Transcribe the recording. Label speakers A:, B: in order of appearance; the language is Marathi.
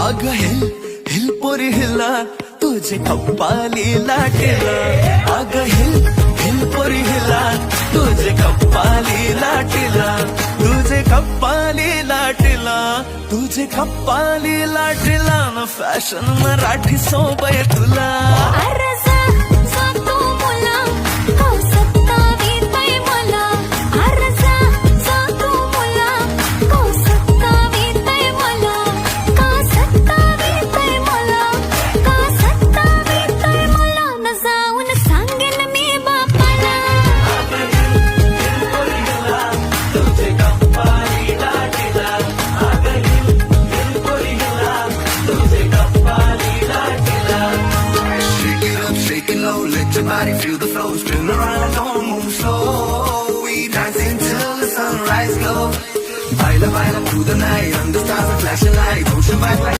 A: अग हिल हिल पोरी हिला तुझे कप्पाली लाटेला अग हिल हिल पोरी हिला तुझे कप्पाली लाटेला तुझे कप्पाली लाटेला तुझे कप्पाली लाटेला न फॅशन मराठी सोबय तुला
B: अरे जा जा तू मुला का सत्तावीतय मला अरे जा जा तू मुला का सत्तावीतय मला का सत्तावीतय मला का सत्तावीतय मला न जाऊन सांगेन मी बापाला
A: तुझे कप्पाली लाटेला अग हिल हिल पोरी हिला तुझे कप्पाली लाटेला Shake it up, shake it low, let your body feel the flow. Spin around, don't move slow. We dancing till the sunrise glow. Baila, baila through the night, under stars and flashing lights. Ocean vibe